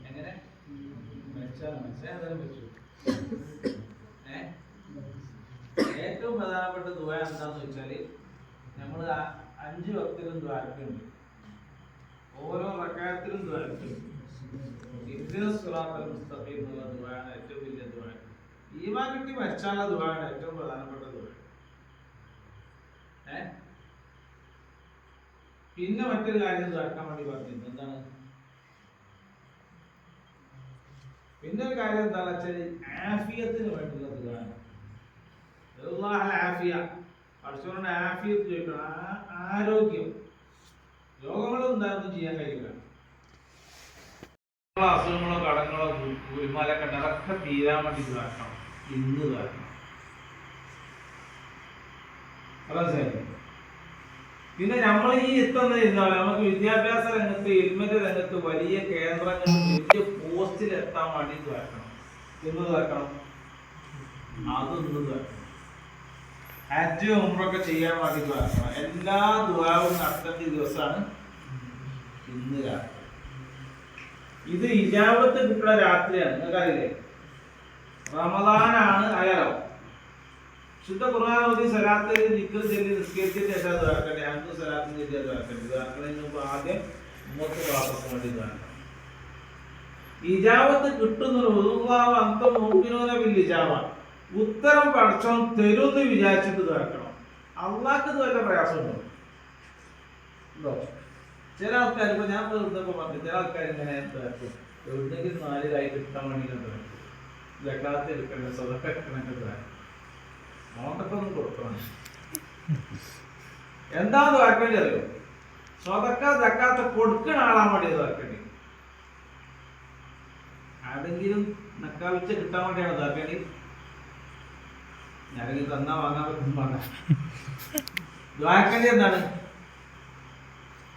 എങ്ങനെ മനസ്സിലാകാൻ പറ്റൂ. ഏറ്റവും പ്രധാനപ്പെട്ട ദുആ എന്താന്ന് വെച്ചാല് നമ്മൾ 5 വക്തിലും ദ്വാരക്കുന്നുണ്ട്, ഓരോ റക്അത്തിലും ദ്വാരക്കുന്നുണ്ട്. ഇഹ്ദിനസ് സിറാത്തൽ മുസ്തഖീം എന്നുള്ള ദുആയാണ് ഏറ്റവും വലിയ ദുആ. ഈമാൻ കിട്ടി മരിച്ചാലുള്ള ദുആയാണ് ഏറ്റവും പ്രധാനപ്പെട്ട ദുആ. പിന്നെ മറ്റൊരു കാര്യം ദ്വാരക്കാൻ വേണ്ടി പറഞ്ഞിരുന്നു. എന്താണ് പിന്നെ ഒരു കാര്യം എന്താണെന്ന് വെച്ചാൽ ആഫിയത്തിന് വേണ്ടിയുള്ള ദുആണ്. പഠിച്ചവരുടെ ആഫിയത്ത് ചോദിക്കണം, ആരോഗ്യം. രോഗങ്ങളൊന്നും എന്താണെന്നും ചെയ്യാൻ കഴിയില്ല. അസുഖങ്ങളോ കടങ്ങളോ കുരുമാലൊക്കെ അതൊക്കെ തീരാൻ വേണ്ടി ദ്വാരക്കണം. ഇന്ന് ദ്വാരക്കണം. പിന്നെ നമ്മൾ ഈ എത്തുന്നതിരുന്നാലും നമുക്ക് വിദ്യാഭ്യാസ രംഗത്ത് ഇൽമിന്റെ രംഗത്ത് വലിയ കേന്ദ്രങ്ങളിൽ വലിയ പോസ്റ്റിൽ എത്താൻ വേണ്ടി ദ്വാരക്കണം. എന്ന് ദ്വാരക്കണം, അതൊന്ന് ദ്വാരക്കണം. ഹജ്ജ് ഉംറയൊക്കെ ചെയ്യാൻ വേണ്ടി ദ്വാരക്കണം. എല്ലാ ദുആവും നടത്തേണ്ട ദിവസമാണ് ഇന്ന് രാത്രി. ഇത് ഇജാബത്ത് കിട്ടുന്ന രാത്രിയാണ്. നിങ്ങൾക്കറിയില്ലേ, റമദാനാണ് അയാളോ ശുദ്ധ ഖുർആൻ ഓതി സലാത്ത് ദിക്ർ ചൊല്ലി നിസ്കരിച്ചിട്ട് എന്താ ദ്വാരക്കണ്ടേ? അഞ്ച് സലാത്ത് ചൊല്ലിയാ ദ്വാരക്കണ്ടേ? ദ്വാരക്കണതിന് മുമ്പ് ആദ്യം ഉമ്മത്ത് വാപ്പക്ക് വേണ്ടി ദ്വാരക്കണം. ഇജാബത്ത് കിട്ടുന്ന അന്തം നോക്കിനോനെ വലിയ ഇജാബ, ഉത്തരം പഠിച്ചോ തരുമെന്ന് വിചാരിച്ചിട്ട് ദ്വാരക്കണം. അള്ളാഹ്ക്ക് ഇത് വല്ല പ്രയാസമുണ്ടോ? ചില ആൾക്കാർ, ഇപ്പൊ ഞാൻ വെറുതെ പറഞ്ഞു, ചില ആൾക്കാർ ഇങ്ങനെ എവിടെയെങ്കിലും 4 കായ് കിട്ടാൻ വേണ്ടിയിട്ട് ജക്കാത്ത് എടുക്കണ്ട, സ്വതക്ക എടുക്കണൊക്കെ ദ്വാരം നോട്ടൊക്കെ ഒന്ന് കൊടുക്കണം. എന്താന്ന് വാക്കേണ്ടി അറിയോ? സ്വതക്ക ജക്കാത്ത് കൊടുക്കുന്ന ആളാൻ വേണ്ടി വാക്കേണ്ടി, ആരെങ്കിലും നക്കാവിച്ച കിട്ടാൻ വേണ്ടിയാണ് ഇതാക്കേണ്ടി. ഞാനെങ്കിൽ തന്നാ വാങ്ങാൻ പറ്റും വാങ്ങാൻ. ദ്വാരക്കേണ്ടി എന്താണ്?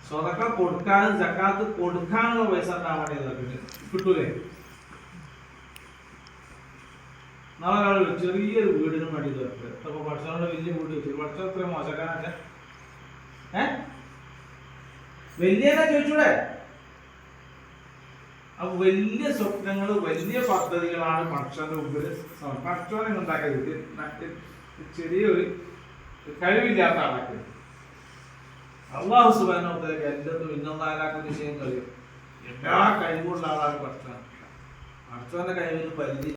സ്വതക്ക കൊടുക്കാനും ജക്കാത്ത് കൊടുക്കാനുള്ള പൈസ ഉണ്ടാകാൻ വേണ്ടി ഇതാക്കേണ്ടി. കിട്ടൂലേ? നാളെ ചെറിയൊരു വീടിനും വേണ്ടി ഇതൊക്കെ അപ്പൊ ഭക്ഷണങ്ങളുടെ വലിയ വീട് വെച്ചു. ഭക്ഷണം എത്ര മോശക്കാനൊക്കെ വലിയനെ ചോദിച്ചൂടെ? അപ്പൊ വലിയ സ്വപ്നങ്ങള് വലിയ പദ്ധതികളാണ് ഭക്ഷണത്തിന്റെ മുമ്പിൽ. ഭക്ഷണം ഉണ്ടാക്കരുത്. ചെറിയൊരു കഴിവില്ലാത്ത ആളാക്കി അല്ലാഹു സുബ്ഹാനഹു വ തആല എല്ലാത്തും ഇന്നല്ലാഹു വിഷയം കഴിയും. എല്ലാ കഴിവുള്ള ആളാണ് ഭക്ഷണം. ഭക്ഷണത്തിന്റെ കഴിവിന് പരിധി